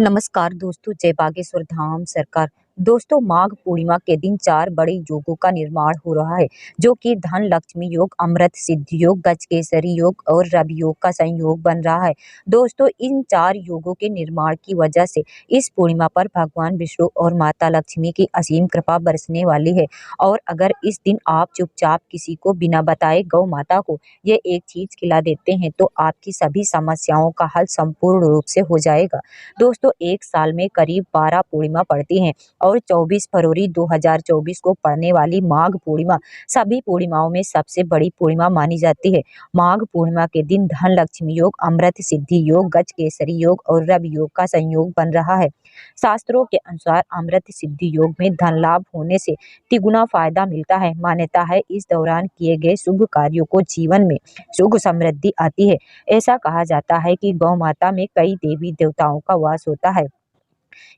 नमस्कार दोस्तों, जय बागेश्वर धाम सरकार। दोस्तों, माघ पूर्णिमा के दिन 4 बड़े योगों का निर्माण हो रहा है, जो कि धन लक्ष्मी योग, अमृत सिद्धि योग, गजकेसरी योग और रवि योग का संयोग बन रहा है। दोस्तों, इन 4 योगों के निर्माण की वजह से इस पूर्णिमा पर भगवान विष्णु और माता लक्ष्मी की असीम कृपा बरसने वाली है। और अगर इस दिन आप चुपचाप किसी को बिना बताए गौ माता को ये एक चीज खिला देते हैं, तो आपकी सभी समस्याओं का हल संपूर्ण रूप से हो जाएगा। दोस्तों, एक साल में करीब 12 पूर्णिमा पड़ती हैं और 24 फरवरी 2024 को पड़ने वाली माघ पूर्णिमा सभी पूर्णिमाओं में सबसे बड़ी पूर्णिमा मानी जाती है। माघ पूर्णिमा के दिन धन लक्ष्मी योग, अमृत सिद्धि योग, गजकेसरी योग और रवि योग का संयोग बन रहा है। शास्त्रों के अनुसार अमृत सिद्धि योग में धन लाभ होने से तिगुना फायदा मिलता है। मान्यता है इस दौरान किए गए शुभ कार्यों को जीवन में सुख समृद्धि आती है। ऐसा कहा जाता है कि गौ माता में कई देवी देवताओं का वास होता है।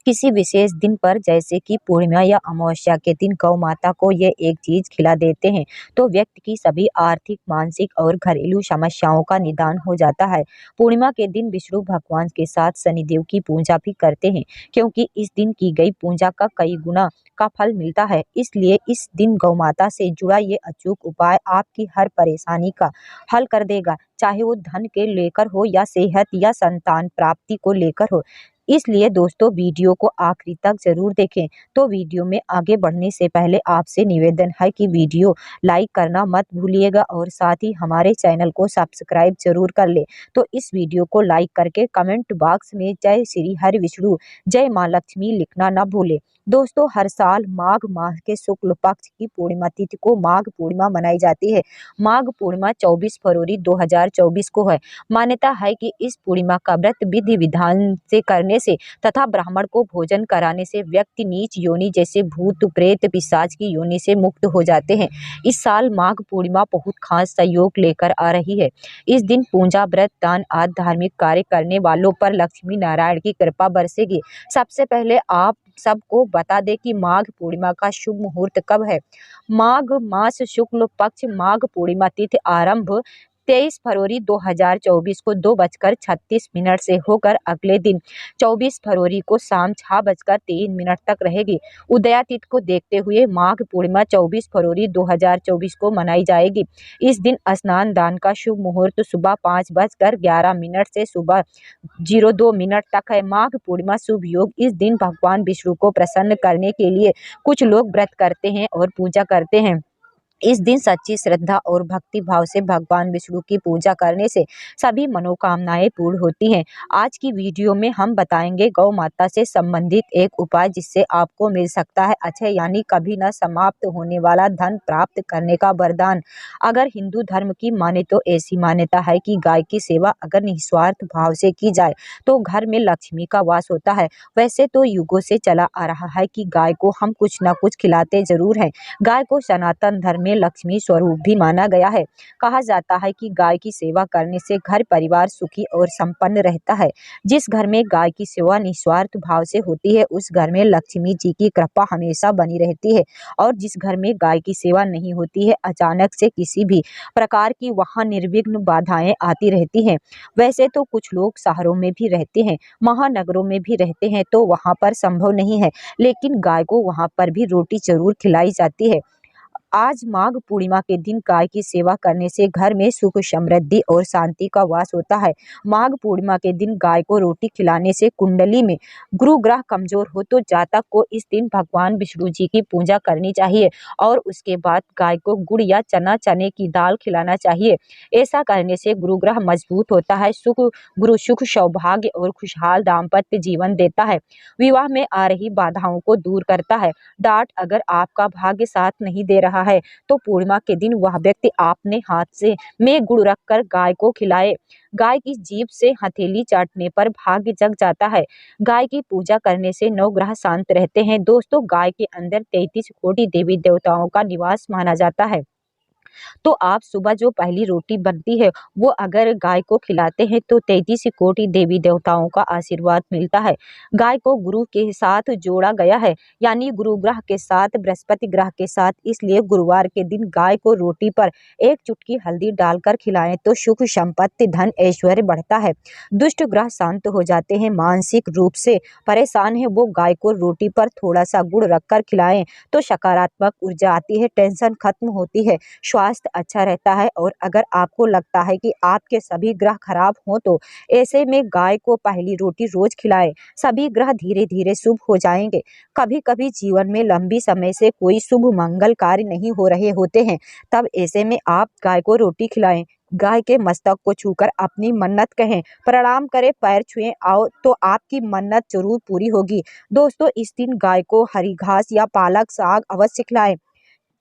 किसी विशेष दिन पर, जैसे कि पूर्णिमा या अमावस्या के दिन, गौ माता को ये एक चीज खिला देते हैं तो व्यक्ति की सभी आर्थिक, मानसिक और घरेलू समस्याओं का निदान हो जाता है। पूर्णिमा के दिन विष्णु भगवान के साथ शनिदेव की पूजा भी करते हैं, क्योंकि इस दिन की गई पूजा का कई गुना का फल मिलता है। इसलिए इस दिन गौ माता से जुड़ा ये अचूक उपाय आपकी हर परेशानी का हल कर देगा, चाहे वो धन के लेकर हो या सेहत या संतान प्राप्ति को लेकर हो। इसलिए दोस्तों, वीडियो को आखिरी तक जरूर देखें। तो वीडियो में आगे बढ़ने से पहले आपसे निवेदन है कि वीडियो लाइक करना मत भूलिएगा और साथ ही हमारे चैनल को सब्सक्राइब जरूर कर ले। तो इस वीडियो को लाइक करके कमेंट बॉक्स में जय श्री हरि विष्णु, जय माँ लक्ष्मी लिखना न भूले। दोस्तों, हर साल माघ माह के शुक्ल पक्ष की पूर्णिमा तिथि को माघ पूर्णिमा मनाई जाती है। माघ पूर्णिमा 24 फरवरी 2024 को है। मान्यता है कि इस पूर्णिमा का व्रत विधि विधान से करने से तथा ब्राह्मण को भोजन कराने से व्यक्ति नीच योनि जैसे भूत प्रेत पिशाच की योनि से मुक्त हो जाते हैं। इस साल माघ पूर्णिमा बहुत खास सहयोग लेकर आ रही है। इस दिन पूजा, व्रत, दान आदि धार्मिक कार्य करने वालों पर लक्ष्मी नारायण की कृपा बरसेगी। सबसे पहले आप सबको बता दें कि माघ पूर्णिमा का शुभ मुहूर्त कब है। माघ मास शुक्ल पक्ष माघ पूर्णिमा तिथि आरंभ 23 फरवरी 2024 को 2:36 से होकर अगले दिन 24 फरवरी को शाम 6:03 तक रहेगी। उदया तिथि को देखते हुए माघ पूर्णिमा 24 फरवरी 2024 को मनाई जाएगी। इस दिन स्नान दान का शुभ मुहूर्त सुबह 5:11 से सुबह 02 तक है। माघ पूर्णिमा शुभ योग। इस दिन भगवान विष्णु को प्रसन्न करने के लिए कुछ लोग व्रत करते हैं और पूजा करते हैं। इस दिन सच्ची श्रद्धा और भक्ति भाव से भगवान विष्णु की पूजा करने से सभी मनोकामनाएं पूर्ण होती हैं। आज की वीडियो में हम बताएंगे गौ माता से संबंधित एक उपाय, जिससे आपको मिल सकता है अक्षय यानी कभी न समाप्त होने वाला धन प्राप्त करने का वरदान। अगर हिंदू धर्म की माने तो ऐसी मान्यता है कि गाय की सेवा अगर निस्वार्थ भाव से की जाए तो घर में लक्ष्मी का वास होता है। वैसे तो युगों से चला आ रहा है कि गाय को हम कुछ न कुछ खिलाते जरूर हैं। गाय को सनातन धर्म में लक्ष्मी स्वरूप भी माना गया है। कहा जाता है कि गाय की सेवा करने से घर परिवार सुखी और संपन्न रहता है। जिस घर में गाय की सेवा निस्वार्थ भाव से होती है, उस घर में लक्ष्मी जी की कृपा हमेशा बनी रहती है। और जिस घर में गाय की सेवा नहीं होती है, अचानक से किसी भी प्रकार की वहां निर्विघ्न बाधाएं आती रहती हैं। वैसे तो कुछ लोग शहरों में भी रहते हैं, महानगरों में भी रहते हैं, तो वहां पर संभव नहीं है, लेकिन गाय को वहां पर भी रोटी जरूर खिलाई जाती है। आज माघ पूर्णिमा के दिन गाय की सेवा करने से घर में सुख, समृद्धि और शांति का वास होता है। माघ पूर्णिमा के दिन गाय को रोटी खिलाने से कुंडली में गुरु ग्रह कमजोर हो तो जातक को इस दिन भगवान विष्णु जी की पूजा करनी चाहिए और उसके बाद गाय को गुड़ या चने की दाल खिलाना चाहिए। ऐसा करने से गुरु ग्रह मजबूत होता है, गुरु सुख, सौभाग्य और खुशहाल दाम्पत्य जीवन देता है। विवाह में आ रही बाधाओं को दूर करता है। डांट अगर आपका भाग्य साथ नहीं दे रहा है तो पूर्णिमा के दिन वह व्यक्ति अपने हाथ से में गुड़ रखकर गाय को खिलाए। गाय की जीभ से हथेली चाटने पर भाग्य जग जाता है। गाय की पूजा करने से 9 ग्रह शांत रहते हैं। दोस्तों, गाय के अंदर 33 कोटि देवी देवताओं का निवास माना जाता है। तो आप सुबह जो पहली रोटी बनती है वो अगर गाय को खिलाते हैं तो 33 कोटि देवी देवताओं का आशीर्वाद मिलता है। गाय को गुरु के साथ जोड़ा गया है, यानी गुरु ग्रह के साथ, बृहस्पति ग्रह के साथ, इसलिए गुरुवार के दिन गाय को रोटी पर एक चुटकी हल्दी डालकर खिलाएं तो सुख, संपत्ति, धन, ऐश्वर्य बढ़ता है। दुष्ट ग्रह शांत हो जाते हैं। मानसिक रूप से परेशान है वो गाय को रोटी पर थोड़ा सा गुड़ रखकर खिलाएं तो सकारात्मक ऊर्जा आती है, टेंशन खत्म होती है, स्वास्थ्य अच्छा रहता है। और अगर आपको लगता है कि आपके सभी ग्रह खराब हो तो ऐसे में गाय को पहली रोटी रोज खिलाएं, सभी ग्रह धीरे धीरे शुभ हो जाएंगे। कभी कभी जीवन में लंबी समय से कोई शुभ मंगल कार्य नहीं हो रहे होते हैं, तब ऐसे में आप गाय को रोटी खिलाएं। गाय के मस्तक को छूकर अपनी मन्नत कहें, प्रणाम करें, पैर छुएं आओ तो आपकी मन्नत जरूर पूरी होगी। दोस्तों, इस दिन गाय को हरी घास या पालक साग अवश्य खिलाएं,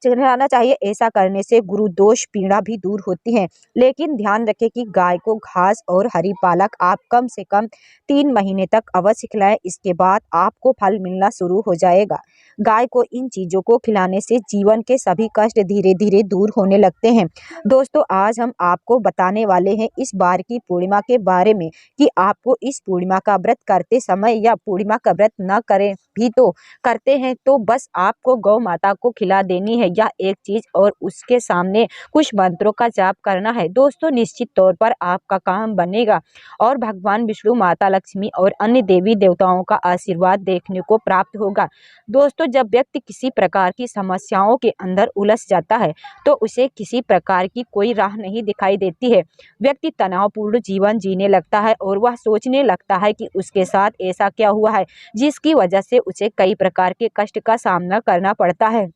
चलाना चाहिए। ऐसा करने से गुरु दोष पीड़ा भी दूर होती है। लेकिन ध्यान रखें कि गाय को घास और हरी पालक आप कम से कम 3 महीने तक अवश्य खिलाएं, इसके बाद आपको फल मिलना शुरू हो जाएगा। गाय को इन चीजों को खिलाने से जीवन के सभी कष्ट धीरे धीरे दूर होने लगते हैं। दोस्तों, आज हम आपको बताने वाले हैं इस बार की पूर्णिमा के बारे में कि आपको इस पूर्णिमा का व्रत करते समय या पूर्णिमा का व्रत न करें भी तो करते हैं तो बस आपको गौ माता को खिला देनी है या एक चीज और उसके सामने कुछ मंत्रों का जाप करना है। दोस्तों, निश्चित तौर पर आपका काम बनेगा और भगवान विष्णु, माता लक्ष्मी और अन्य देवी देवताओं का आशीर्वाद देखने को प्राप्त होगा। दोस्तों, जब व्यक्ति किसी प्रकार की समस्याओं के अंदर उलझ जाता है तो उसे किसी प्रकार की कोई राह नहीं दिखाई देती है। व्यक्ति तनावपूर्ण जीवन जीने लगता है और वह सोचने लगता है कि उसके साथ ऐसा क्या हुआ है जिसकी वजह से उसे कई प्रकार के कष्ट का सामना करना पड़ता है।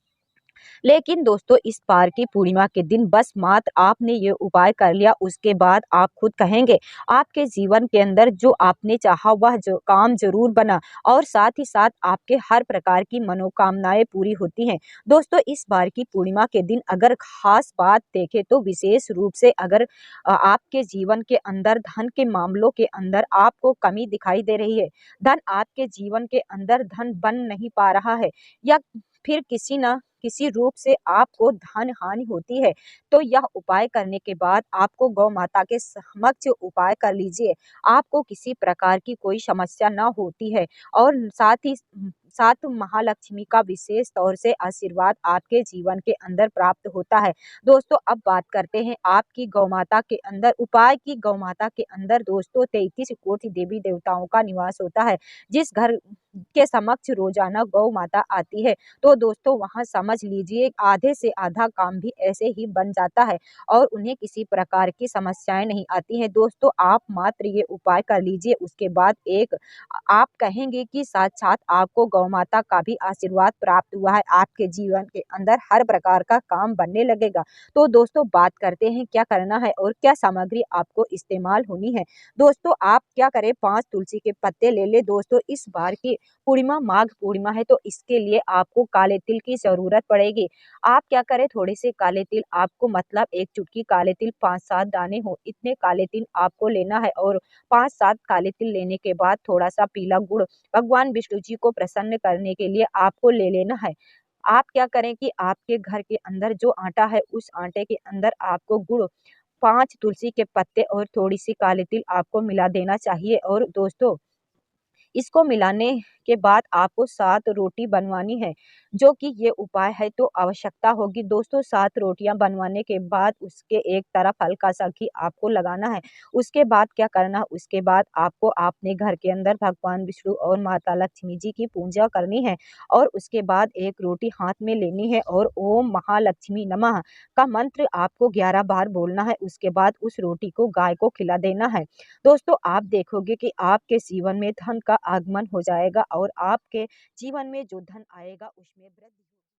लेकिन दोस्तों, इस बार की पूर्णिमा के दिन बस मात्र आपने ये उपाय कर लिया, उसके बाद आप खुद कहेंगे आपके जीवन के अंदर जो आपने चाहा वह जो काम जरूर बना और साथ ही साथ आपके हर प्रकार की मनोकामनाएं पूरी होती हैं। दोस्तों, इस बार की पूर्णिमा के दिन अगर खास बात देखें तो विशेष रूप से अगर आपके जीवन के अंदर धन के मामलों के अंदर आपको कमी दिखाई दे रही है, धन आपके जीवन के अंदर धन बन नहीं पा रहा है या फिर किसी न किसी रूप से आपको धन हानि होती है, तो यह उपाय करने के बाद आपको गौ माता के समक्ष उपाय कर लीजिए। आपको किसी प्रकार की कोई समस्या न होती है और साथ महालक्ष्मी का विशेष तौर से आशीर्वाद आपके जीवन के अंदर प्राप्त होता है। दोस्तों, अब बात करते हैं आपकी गौ माता के अंदर उपाय की। गौ माता के अंदर दोस्तों 33 कोटि देवी देवताओं का निवास होता है। जिस घर के समक्ष रोजाना गौ माता आती है तो दोस्तों वहां समझ लीजिए आधे से आधा काम भी ऐसे ही बन जाता है और उन्हें किसी प्रकार की समस्याएं नहीं आती हैं। दोस्तों, आप मात्र ये उपाय कर लीजिए, उसके बाद आप कहेंगे कि साक्षात आपको गौ माता का भी आशीर्वाद प्राप्त हुआ है, आपके जीवन के अंदर हर प्रकार का काम बनने लगेगा। तो दोस्तों, बात करते हैं क्या करना है और क्या सामग्री आपको इस्तेमाल होनी है। दोस्तों, आप क्या करें, 5 तुलसी के पत्ते ले ले। दोस्तों, इस बार की पूर्णिमा माघ पूर्णिमा है तो इसके लिए आपको काले तिल की जरूरत पड़ेगी। आप क्या करें, थोड़े से काले तिल आपको मतलब एक चुटकी काले तिल 5-7 दाने हो इतने काले तिल आपको लेना है और 5-7 काले तिल लेने के बाद थोड़ा सा पीला गुड़ भगवान विष्णु जी को प्रसन्न करने के लिए आपको ले लेना है। आप क्या करें कि आपके घर के अंदर जो आटा है उस आटे के अंदर आपको गुड़, 5 तुलसी के पत्ते और थोड़ी सी काले तिल आपको मिला देना चाहिए। और दोस्तों, इसको मिलाने के बाद आपको 7 रोटी बनवानी है, जो कि ये उपाय है तो आवश्यकता होगी। दोस्तों, 7 रोटियां बनवाने के बाद उसके एक तरफ हल्का सा घी आपको लगाना है। उसके बाद क्या करना, उसके बाद आपको अपने घर के अंदर भगवान विष्णु और माता लक्ष्मी जी की पूजा करनी है और उसके बाद एक रोटी हाथ में लेनी है और ओम महालक्ष्मी नमः का मंत्र आपको 11 बार बोलना है। उसके बाद उस रोटी को गाय को खिला देना है। दोस्तों, आप देखोगे कि आपके जीवन में धन का आगमन हो जाएगा और आपके जीवन में जो धन आएगा उसमें वृद्धि